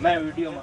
मैं वीडियो में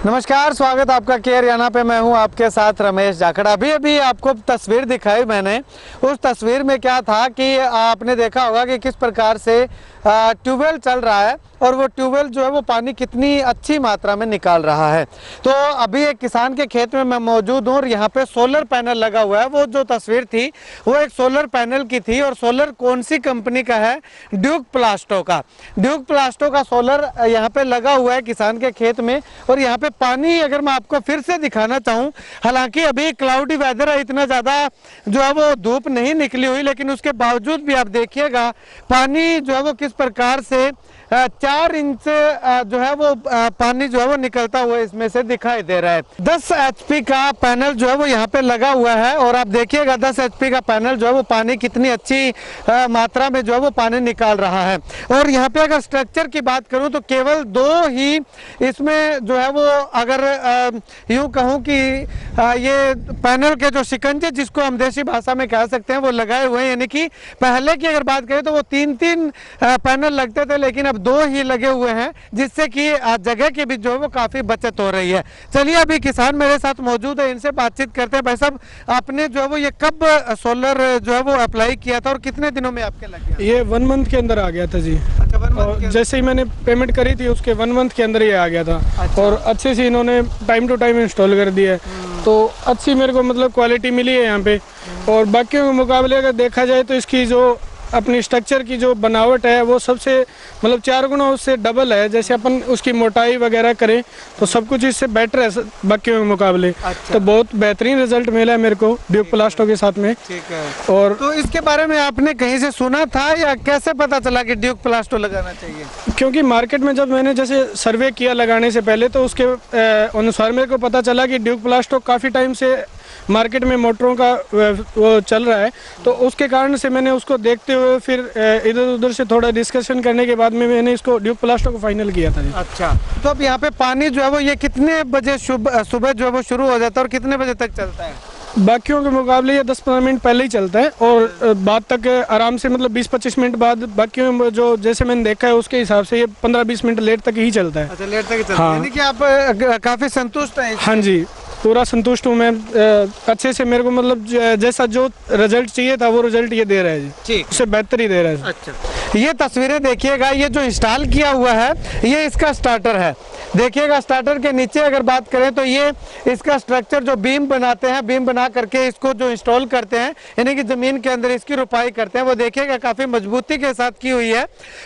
नमस्कार, स्वागत आपका के हरियाणा पे। मैं हूं आपके साथ रमेश जाखड़। अभी आपको तस्वीर दिखाई मैंने। उस तस्वीर में क्या था कि आपने देखा होगा कि किस प्रकार से ट्यूबवेल चल रहा है और वो ट्यूबवेल जो है वो पानी कितनी अच्छी मात्रा में निकाल रहा है। तो अभी एक किसान के खेत में मैं मौजूद हूँ और यहाँ पे सोलर पैनल लगा हुआ है। वो जो तस्वीर थी वो एक सोलर पैनल की थी। और सोलर कौन सी कंपनी का है? ड्यूक प्लास्टो का। ड्यूक प्लास्टो का सोलर यहाँ पे लगा हुआ है किसान के खेत में। और यहाँ पे पानी अगर मैं आपको फिर से दिखाना चाहूँ, हालांकि अभी क्लाउडी वेदर है, इतना ज़्यादा जो है वो धूप नहीं निकली हुई, लेकिन उसके बावजूद भी आप देखिएगा पानी जो है वो किस प्रकार से 4 इंच जो है वो पानी जो है वो निकलता हुआ इसमें से दिखाई दे रहा है। 10 HP का पैनल जो है वो यहाँ पे लगा हुआ है। और आप देखिएगा 10 HP का पैनल जो है वो पानी कितनी अच्छी मात्रा में जो है वो पानी निकाल रहा है। और यहाँ पे अगर स्ट्रक्चर की बात करूँ तो केवल 2 ही इसमें जो है वो, अगर यूँ कहूँ कि ये पैनल के जो शिकंजे जिसको हम देसी भाषा में कह सकते हैं वो लगाए हुए हैं। यानी कि पहले की अगर बात करें तो वो 3-3 पैनल लगते थे, लेकिन अब 2 ही लगे हुए हैं, जिससे कि जगह की भी जो है वो काफी बचत हो रही है। चलिए अभी किसान मेरे साथ मौजूद है, इनसे बातचीत करते हैं। भाई साहब, आपने जो है वो ये कब सोलर जो है वो अप्लाई किया था और कितने दिनों में आपके लग गया? ये 1 मंथ के अंदर आ गया था जी। अच्छा, 1 मंथ और जैसे ही मैंने पेमेंट करी थी उसके 1 मंथ के अंदर ये आ गया था। अच्छा। और अच्छे से इन्होंने टाइम टू टाइम इंस्टॉल कर दिया है, तो अच्छी मेरे को मतलब क्वालिटी मिली है यहाँ पे। और बाकियों के मुकाबले अगर देखा जाए तो इसकी जो अपनी स्ट्रक्चर की जो बनावट है वो सबसे मतलब 4 गुना उससे डबल है। जैसे अपन उसकी मोटाई वगैरह करें तो सब कुछ इससे बेटर है बाकियों के मुकाबले। अच्छा। तो बहुत बेहतरीन रिजल्ट मिला है मेरे को ड्यूक प्लास्टो के साथ में। ठीक है। और तो इसके बारे में आपने कहीं से सुना था या कैसे पता चला कि ड्यूक प्लास्टो लगाना चाहिए? क्योंकि मार्केट में जब मैंने जैसे सर्वे किया लगाने से पहले तो उसके अनुसार मेरे को पता चला कि ड्यूक प्लास्टो काफ़ी टाइम से मार्केट में मोटरों का वो चल रहा है। तो उसके कारण से मैंने उसको देखते हुए फिर इधर उधर से थोड़ा डिस्कशन करने के बाद में मैंने इसको ड्यूक प्लास्टो को फाइनल किया था। अच्छा, तो अब यहाँ पे पानी जो है वो ये कितने बजे सुबह जो है वो शुरू हो जाता है और कितने बजे तक चलता है? बाकियों के मुकाबले ये 10-15 मिनट पहले ही चलता है और बाद तक आराम से मतलब 20-25 मिनट बाद बाकियों में जो जैसे मैंने देखा है उसके हिसाब से ये 15-20 मिनट लेट तक ही चलता है। अच्छा, लेट तक ही चलता है। हाँ। यानी कि आप काफी संतुष्ट हैं? हाँ जी, पूरा संतुष्ट हूँ मैं। अच्छे से मेरे को मतलब जैसा जो रिजल्ट चाहिए था वो रिजल्ट ये दे रहा है जी। ठीक, उससे बेहतर ही दे रहा है। अच्छा, ये तस्वीरें देखिएगा, ये जो इंस्टॉल किया हुआ है ये इसका स्टार्टर है। देखिएगा स्टार्टर के नीचे अगर बात करें तो ये इसका स्ट्रक्चर जो बीम बनाते हैं, बीम बना करके इसको जो इंस्टॉल करते हैं यानी कि जमीन के अंदर इसकी रुपाई करते हैं, वो देखिएगा काफी मजबूती के साथ की हुई है।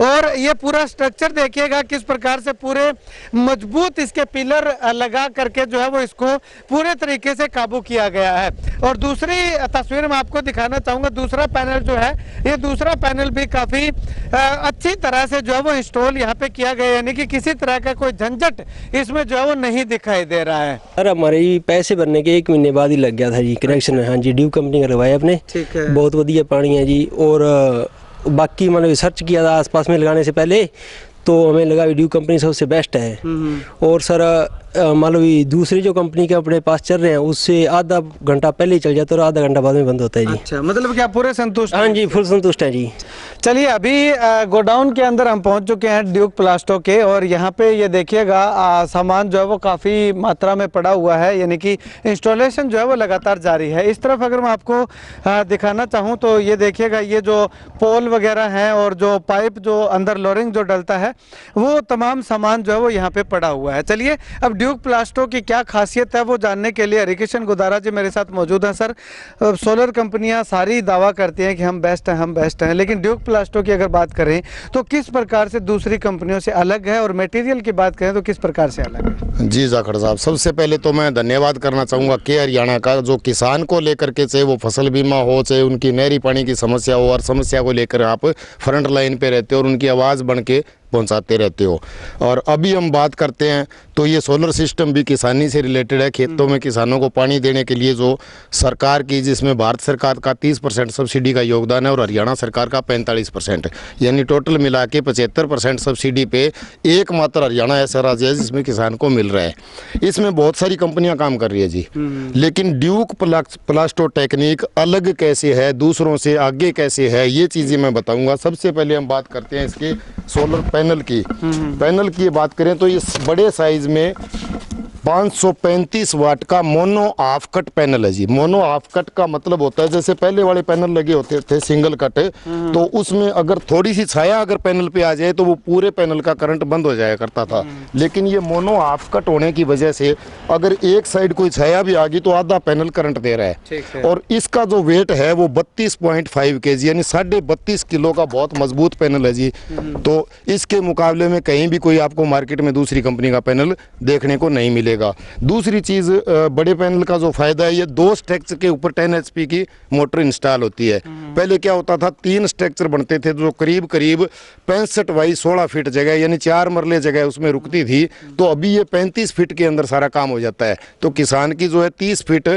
और ये पूरा स्ट्रक्चर देखिएगा किस प्रकार से पूरे मजबूत इसके पिलर लगा करके जो है वो इसको पूरे तरीके से काबू किया गया है। और दूसरी तस्वीर में आपको दिखाना चाहूंगा, दूसरा पैनल जो है ये दूसरा पैनल भी काफी अच्छी तरह से जो है वो इंस्टॉल यहाँ पे किया गया, यानी कि किसी तरह का कोई झंझट इसमें जो है वो नहीं दिखाई दे रहा है। अरे हमारे पैसे भरने के 1 महीने बाद ही लग गया था जी कनेक्शन। हाँ जी, ड्यूक कंपनी का लगवाया अपने। ठीक है। बहुत बढ़िया पानी है जी। और बाकी मैंने रिसर्च किया था आसपास में लगाने से पहले, तो हमें लगा ड्यूक कंपनी सबसे बेस्ट है। और सर मान लो दूसरी जो कंपनी के अपने पास चल रहे हैं उससे आधा घंटा पहले ही चल जाता है और आधा घंटा बाद में बंद होता है जी। अच्छा, मतलब क्या पूरे संतुष्ट? हाँ जी, फुल संतुष्ट है जी। चलिए अभी गोडाउन के अंदर हम पहुंच चुके हैं ड्यूक प्लास्टो के। और यहाँ पे ये देखिएगा सामान जो है वो काफ़ी मात्रा में पड़ा हुआ है, यानी कि इंस्टॉलेशन जो है वो लगातार जारी है। इस तरफ अगर मैं आपको दिखाना चाहूँ तो ये देखिएगा, ये जो पोल वगैरह हैं और जो पाइप जो अंदर लोरिंग जो डलता है वो तमाम सामान जो है वो यहाँ पे पड़ा हुआ है। चलिए अब ड्यूक प्लास्टो की क्या खासियत है वो जानने के लिए हरिकिशन गुदारा जी मेरे साथ मौजूद हैं। सर, सोलर कंपनियां सारी दावा करती हैं कि हम बेस्ट हैं, लेकिन ड्यूक प्लास्टो की अगर बात करें तो किस प्रकार से दूसरी कंपनियों से अलग है? और मटेरियल की बात करें तो किस प्रकार से अलग है? जी जाखड़ साहब, सबसे पहले तो मैं धन्यवाद करना चाहूँगा के हरियाणा का, जो किसान को लेकर के चाहे वो फसल बीमा हो, चाहे उनकी नहरी पानी की समस्या हो, और समस्या को लेकर आप फ्रंट लाइन पे रहते हो और उनकी आवाज़ बन के पहुंचाते रहते हो। और अभी हम बात करते हैं तो ये सोलर सिस्टम भी किसानी से रिलेटेड है। खेतों में किसानों को पानी देने के लिए जो सरकार की, जिसमें भारत सरकार का 30% सब्सिडी का योगदान है और हरियाणा सरकार का 45%, यानी टोटल मिला के 75% सब्सिडी पे एकमात्र हरियाणा ऐसा राज्य है जिसमें किसान को मिल रहा है। इसमें बहुत सारी कंपनियां काम कर रही है जी, लेकिन ड्यूक प्लास्टो टेक्निक अलग कैसे है, दूसरों से आगे कैसे है, ये चीज़ें मैं बताऊंगा। सबसे पहले हम बात करते हैं इसके सोलर पैनल की। पैनल की बात करें तो इस बड़े साइज में 535 वाट का मोनो हाफ कट पैनल है जी। मोनो हाफ कट का मतलब होता है जैसे पहले वाले पैनल लगे होते थे सिंगल कट, तो उसमें अगर थोड़ी सी छाया अगर पैनल पे आ जाए तो वो पूरे पैनल का करंट बंद हो जाया करता था। लेकिन ये मोनो हाफ कट होने की वजह से अगर एक साइड कोई छाया भी आ गई तो आधा पैनल करंट दे रहा है। और इसका जो वेट है वो 32.5 kg यानी 32.5 किलो का बहुत मजबूत पैनल है जी। तो इसके मुकाबले में कहीं भी कोई आपको मार्केट में दूसरी कंपनी का पैनल देखने को नहीं मिलेगा। दूसरी चीज, बड़े पैनल का जो फायदा है, ये 2 स्ट्रक्चर के ऊपर 10 HP की मोटर इंस्टॉल होती है। पहले क्या होता था, 3 स्ट्रक्चर बनते थे जो करीब करीब 65 बाई 16 फीट जगह यानी 4 मरले जगह उसमें रुकती थी। तो अभी ये 35 फीट के अंदर सारा काम हो जाता है। तो किसान की जो है 30 फीट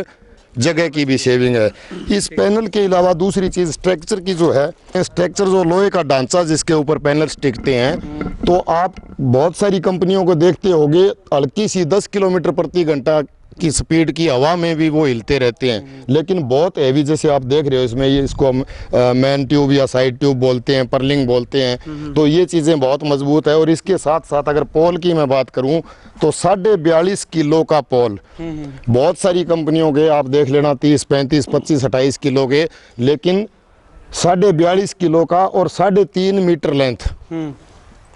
जगह की भी सेविंग है। इस पैनल के अलावा दूसरी चीज स्ट्रक्चर की जो है, स्ट्रक्चर जो लोहे का ढांचा जिसके ऊपर पैनल टिकते हैं, तो आप बहुत सारी कंपनियों को देखते होंगे हल्की सी 10 किलोमीटर प्रति घंटा की स्पीड की हवा में भी वो हिलते रहते हैं। लेकिन बहुत हैवी, जैसे आप देख रहे हो इसमें, ये इसको हम मैन ट्यूब या साइड ट्यूब बोलते हैं, पर्लिंग बोलते हैं। तो ये चीज़ें बहुत मजबूत है। और इसके साथ साथ अगर पोल की मैं बात करूं तो 42.5 किलो का पोल, बहुत सारी कंपनियों के आप देख लेना 30, 35, 25, 28 किलो के, लेकिन 42.5 किलो का और 3.5 मीटर लेंथ,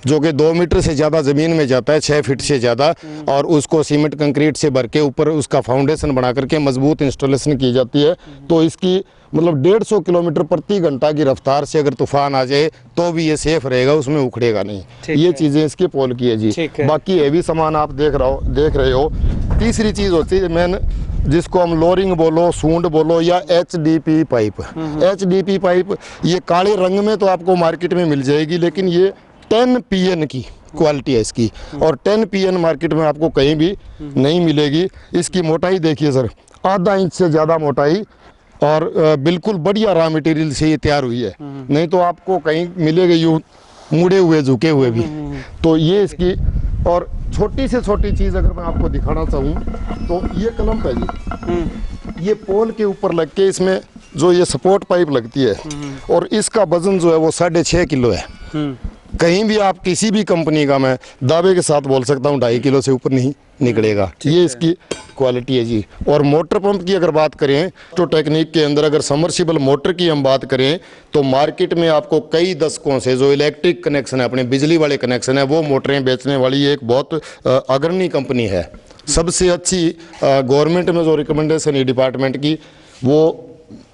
जो कि 2 मीटर से ज़्यादा ज़मीन में जाता है, 6 फीट से ज़्यादा, और उसको सीमेंट कंक्रीट से भर के ऊपर उसका फाउंडेशन बना करके मजबूत इंस्टॉलेशन की जाती है। तो इसकी मतलब 150 किलोमीटर प्रति घंटा की रफ्तार से अगर तूफान आ जाए तो भी ये सेफ रहेगा, उसमें उखड़ेगा नहीं। ये चीज़ें इसके पोल की है जी। बाकी हैवी सामान आप देख रहे हो। तीसरी चीज़ होती है मेन, जिसको हम लोरिंग बोलो, सूंड बोलो या HDP पाइप। HDP पाइप ये काले रंग में तो आपको मार्केट में मिल जाएगी, लेकिन ये 10 PN की क्वालिटी है इसकी, और 10 PN मार्केट में आपको कहीं भी नहीं मिलेगी। इसकी मोटाई देखिए सर, आधा इंच से ज़्यादा मोटाई, और बिल्कुल बढ़िया रॉ मटेरियल से ये तैयार हुई है। नहीं तो आपको कहीं मिलेगा यूँ मुड़े हुए, झुके हुए भी। तो ये इसकी, और छोटी से छोटी चीज़ अगर मैं आपको दिखाना चाहूँ तो ये क्लम्प है जी। ये पोल के ऊपर लग के इसमें जो ये सपोर्ट पाइप लगती है, और इसका वजन जो है वो 6.5 किलो है। कहीं भी आप किसी भी कंपनी का मैं दावे के साथ बोल सकता हूँ 2.5 किलो से ऊपर नहीं निकलेगा। ये इसकी क्वालिटी है जी। और मोटर पंप की अगर बात करें तो टेक्निक के अंदर अगर समर्सिबल मोटर की हम बात करें तो मार्केट में आपको कई दशकों से जो इलेक्ट्रिक कनेक्शन है, अपने बिजली वाले कनेक्शन है, वो मोटरें बेचने वाली एक बहुत अग्रणी कंपनी है। सबसे अच्छी गवर्नमेंट में जो रिकमेंडेशन है डिपार्टमेंट की, वो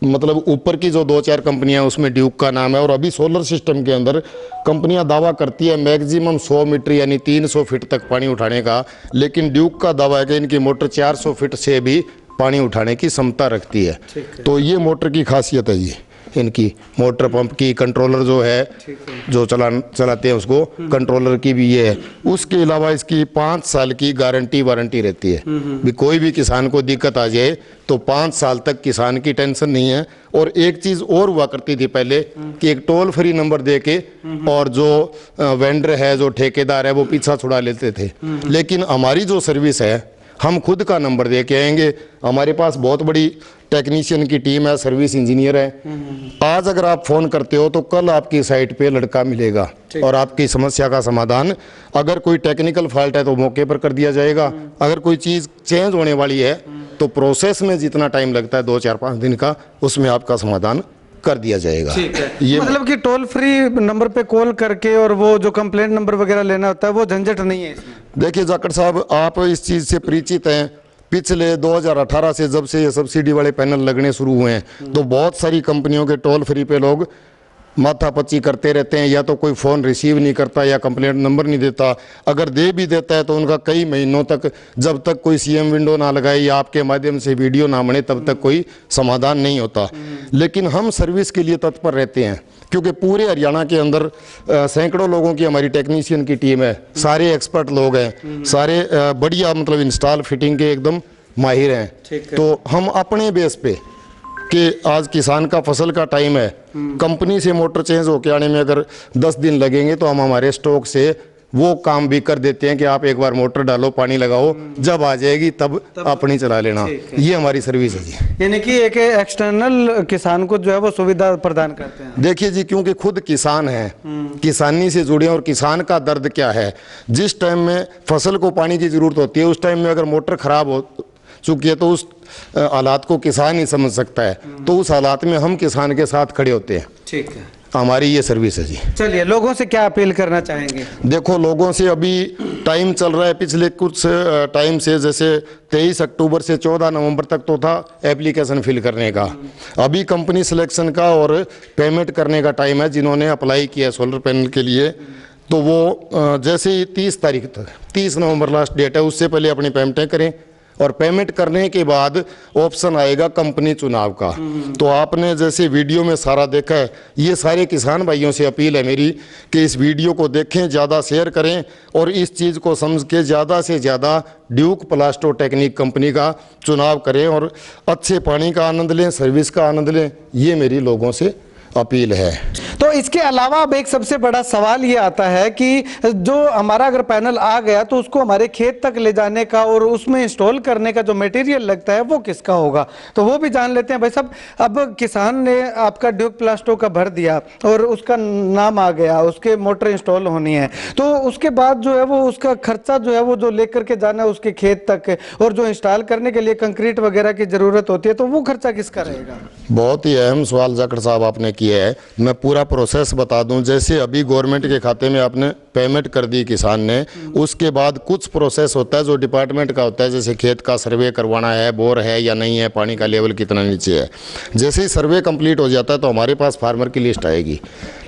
मतलब ऊपर की जो 2-4 कंपनियां उसमें ड्यूक का नाम है। और अभी सोलर सिस्टम के अंदर कंपनियां दावा करती है मैक्सिमम 100 मीटर यानी 300 फीट तक पानी उठाने का, लेकिन ड्यूक का दावा है कि इनकी मोटर 400 फीट से भी पानी उठाने की क्षमता रखती है। तो ये मोटर की खासियत है जी इनकी। मोटर पंप की कंट्रोलर जो है, जो चलाते हैं उसको, कंट्रोलर की भी ये है। उसके अलावा इसकी 5 साल की गारंटी वारंटी रहती है। भी कोई भी किसान को दिक्कत आ जाए तो 5 साल तक किसान की टेंशन नहीं है। और एक चीज़ और हुआ करती थी पहले कि एक टोल फ्री नंबर दे के और जो वेंडर है, जो ठेकेदार है, वो पीछा छुड़ा लेते थे। लेकिन हमारी जो सर्विस है, हम खुद का नंबर दे के आएंगे। हमारे पास बहुत बड़ी टेक्नीशियन की टीम है, सर्विस इंजीनियर है। आज अगर आप फ़ोन करते हो तो कल आपकी साइट पे लड़का मिलेगा और आपकी समस्या का समाधान, अगर कोई टेक्निकल फॉल्ट है तो मौके पर कर दिया जाएगा। अगर कोई चीज़ चेंज होने वाली है तो प्रोसेस में जितना टाइम लगता है 2, 4, 5 दिन का, उसमें आपका समाधान कर दिया जाएगा। ये मतलब कि टोल फ्री नंबर पे कॉल करके और वो जो कंप्लेंट नंबर वगैरह लेना होता है वो झंझट नहीं है इसमें। देखिए जाखड़ साहब, आप इस चीज़ से परिचित हैं। पिछले 2018 से जब से ये सब्सिडी वाले पैनल लगने शुरू हुए हैं तो बहुत सारी कंपनियों के टोल फ्री पे लोग माथापच्ची करते रहते हैं, या तो कोई फ़ोन रिसीव नहीं करता या कंप्लेंट नंबर नहीं देता। अगर दे भी देता है तो उनका कई महीनों तक, जब तक कोई सीएम विंडो ना लगाए या आपके माध्यम से वीडियो ना बने, तब तक कोई समाधान नहीं होता। लेकिन हम सर्विस के लिए तत्पर रहते हैं, क्योंकि पूरे हरियाणा के अंदर सैकड़ों लोगों की हमारी टेक्नीशियन की टीम है, सारे एक्सपर्ट लोग हैं, सारे बढ़िया मतलब इंस्टॉल फिटिंग के एकदम माहिर हैं। तो हम अपने बेस पे कि आज किसान का फसल का टाइम है, कंपनी से मोटर चेंज होके आने में अगर 10 दिन लगेंगे तो हम हमारे स्टॉक से वो काम भी कर देते हैं कि आप एक बार मोटर डालो, पानी लगाओ, जब आ जाएगी तब अपनी चला लेना। ये हमारी सर्विस है जी। यानी कि एक एक्सटर्नल किसान को जो है वो सुविधा प्रदान करते हैं। देखिए जी, क्योंकि खुद किसान हैं, किसानी से जुड़े हैं, और किसान का दर्द क्या है, जिस टाइम में फसल को पानी की जरूरत होती है, उस टाइम में अगर मोटर खराब हो चुकी है तो उस हालात को किसान ही समझ सकता है। तो उस हालात में हम किसान के साथ खड़े होते हैं। ठीक है, हमारी ये सर्विस है जी। चलिए, लोगों से क्या अपील करना चाहेंगे? देखो, लोगों से अभी टाइम चल रहा है पिछले कुछ टाइम से, जैसे 23 अक्टूबर से 14 नवंबर तक तो था एप्लीकेशन फिल करने का। अभी कंपनी सिलेक्शन का और पेमेंट करने का टाइम है। जिन्होंने अप्लाई किया सोलर पैनल के लिए, तो वो जैसे ही 30 तारीख तक, 30 नवंबर लास्ट डेट है, उससे पहले अपनी पेमेंटें करें। और पेमेंट करने के बाद ऑप्शन आएगा कंपनी चुनाव का। तो आपने जैसे वीडियो में सारा देखा है, ये सारे किसान भाइयों से अपील है मेरी कि इस वीडियो को देखें, ज़्यादा शेयर करें और इस चीज़ को समझ के ज़्यादा से ज़्यादा ड्यूक प्लास्टो टेक्निक कंपनी का चुनाव करें और अच्छे पानी का आनंद लें, सर्विस का आनंद लें। ये मेरी लोगों से अपील है। तो इसके अलावा अब एक सबसे बड़ा सवाल ये आता है कि जो हमारा अगर पैनल आ गया तो उसको हमारे खेत तक ले जाने का और उसमें इंस्टॉल करने का जो मटेरियल लगता है वो किसका होगा, तो वो भी जान लेते हैं। भाई साहब, अब किसान ने आपका ड्यूक प्लास्टो का भर दिया और उसका नाम आ गया, उसके मोटर इंस्टॉल होनी है, तो उसके बाद जो है वो उसका खर्चा जो है वो जो लेकर के जाना है उसके खेत तक, और जो इंस्टॉल करने के लिए कंक्रीट वगैरह की जरूरत होती है, तो वो खर्चा किसका रहेगा? बहुत ही अहम सवाल जाखड़ साहब आपने किया है। मैं पूरा प्रोसेस बता दूं। जैसे अभी गवर्नमेंट के खाते में आपने पेमेंट कर दी किसान ने, उसके बाद कुछ प्रोसेस होता है जो डिपार्टमेंट का होता है, जैसे खेत का सर्वे करवाना है, बोर है या नहीं है, पानी का लेवल कितना नीचे है। जैसे ही सर्वे कंप्लीट हो जाता है तो हमारे पास फार्मर की लिस्ट आएगी।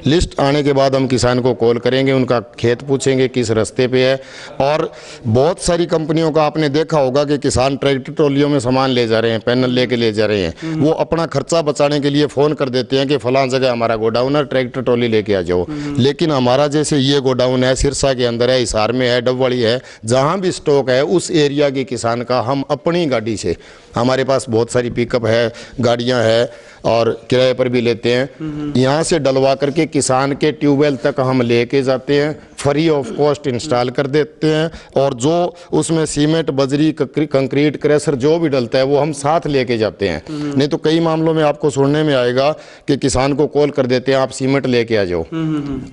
लिस्ट आने के बाद हम किसान को कॉल करेंगे, उनका खेत पूछेंगे किस रास्ते पे है। और बहुत सारी कंपनियों का आपने देखा होगा कि किसान ट्रैक्टर ट्रॉलियों में सामान ले जा रहे हैं, पैनल लेके ले जा रहे हैं। वो अपना खर्चा बचाने के लिए फ़ोन कर देते हैं कि फलां जगह हमारा गोडाउन है, ट्रैक्टर ट्रॉली लेके आ जाओ। लेकिन हमारा जैसे ये गोडाउन है, सिरसा के अंदर है, हिसार में है, डबवाड़ी है, जहाँ भी स्टॉक है उस एरिया के किसान का हम अपनी गाड़ी से, हमारे पास बहुत सारी पिकअप है, गाड़ियाँ हैं और किराए पर भी लेते हैं, यहाँ से डलवा करके किसान के ट्यूबवेल तक हम लेके जाते हैं, फ्री ऑफ कॉस्ट इंस्टॉल कर देते हैं। और जो उसमें सीमेंट, बजरी, कंक्रीट, क्रेशर जो भी डलता है वो हम साथ लेके जाते हैं। नहीं तो कई मामलों में आपको सुनने में आएगा कि किसान को कॉल कर देते हैं आप सीमेंट लेके आ जाओ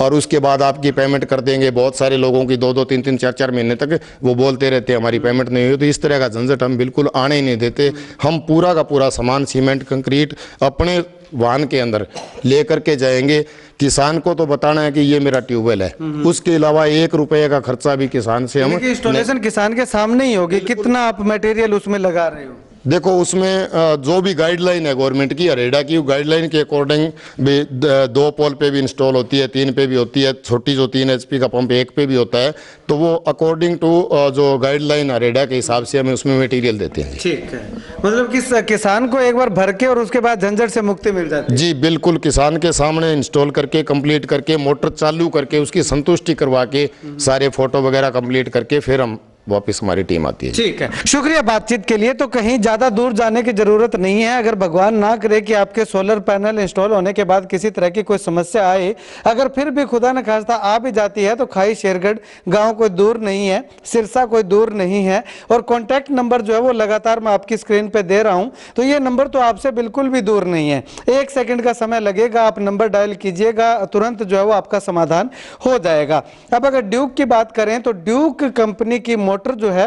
और उसके बाद आपकी पेमेंट कर देंगे। बहुत सारे लोगों की 2-2, 3-3, 4-4 महीने तक वो बोलते रहते हैं हमारी पेमेंट नहीं हुई। तो इस तरह का झंझट हम बिल्कुल आने ही नहीं देते। हम पूरा का पूरा सामान, सीमेंट, कंक्रीट अपने वाहन के अंदर लेकर के जाएंगे। किसान को तो बताना है कि ये मेरा ट्यूबवेल है, उसके अलावा 1 रुपये का खर्चा भी किसान से हम, इंस्टॉलेशन किसान के सामने ही होगी। कितना आप मटेरियल उसमें लगा रहे हो? देखो, उसमें जो भी गाइडलाइन है गवर्नमेंट की, रेडा की गाइडलाइन के अकॉर्डिंग भी 2 पोल पे भी इंस्टॉल होती है, 3 पे भी होती है, छोटी जो 3 HP का पंप 1 पे भी होता है। तो वो अकॉर्डिंग टू जो गाइडलाइन है रेडा के हिसाब से हमें उसमें मटेरियल देते हैं। ठीक है, मतलब कि किसान को एक बार भर के और उसके बाद झंझट से मुक्ति मिल जाती है। जी बिल्कुल, किसान के सामने इंस्टॉल करके, कंप्लीट करके, मोटर चालू करके, उसकी संतुष्टि करवा के, सारे फोटो वगैरह कंप्लीट करके फिर हम वापस हमारी टीम आती है। ठीक है, शुक्रिया बातचीत के लिए। तो कहीं ज्यादा दूर जाने की जरूरत नहीं है। अगर भगवान ना करे कि आपके सोलर पैनल इंस्टॉल होने के बाद किसी तरह की कोई समस्या आए, अगर फिर भी खुदा न खास्ता आ भी जाती है, तो खाई शेरगढ़ गांव कोई दूर नहीं है, सिरसा कोई दूर नहीं है। और कॉन्टैक्ट नंबर जो है वो लगातार मैं आपकी स्क्रीन पे दे रहा हूं, तो ये नंबर तो आपसे बिल्कुल भी दूर नहीं है। 1 सेकंड का समय लगेगा, आप नंबर डायल कीजिएगा, तुरंत जो है वो आपका समाधान हो जाएगा। अब अगर ड्यूक की बात करें तो ड्यूक कंपनी की मोटर जो है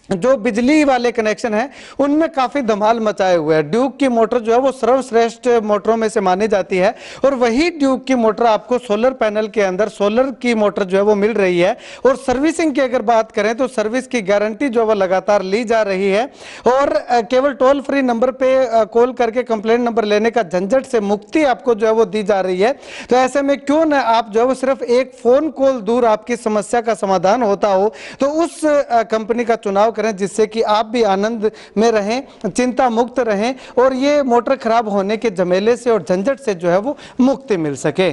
जो बिजली वाले कनेक्शन है उनमें काफी धमाल मचाए हुए हैं। ड्यूक की मोटर जो है वो सर्वश्रेष्ठ मोटरों में से मानी जाती है और वही ड्यूक की मोटर आपको सोलर पैनल के अंदर सोलर की मोटर जो है वो मिल रही है। और सर्विसिंग की अगर बात करें तो सर्विस की गारंटी जो है वो लगातार ली जा रही है और केवल टोल फ्री नंबर पे कॉल करके कंप्लेंट नंबर लेने का झंझट से मुक्ति आपको जो है वो दी जा रही है। तो ऐसे में क्यों ना आप जो है वो सिर्फ एक फोन कॉल दूर आपकी समस्या का समाधान होता हो तो उस कंपनी का चुनाव करें जिससे कि आप भी आनंद में रहें, चिंता मुक्त रहें और ये मोटर खराब होने के झमेले से और झंझट से जो है वो मुक्ति मिल सके।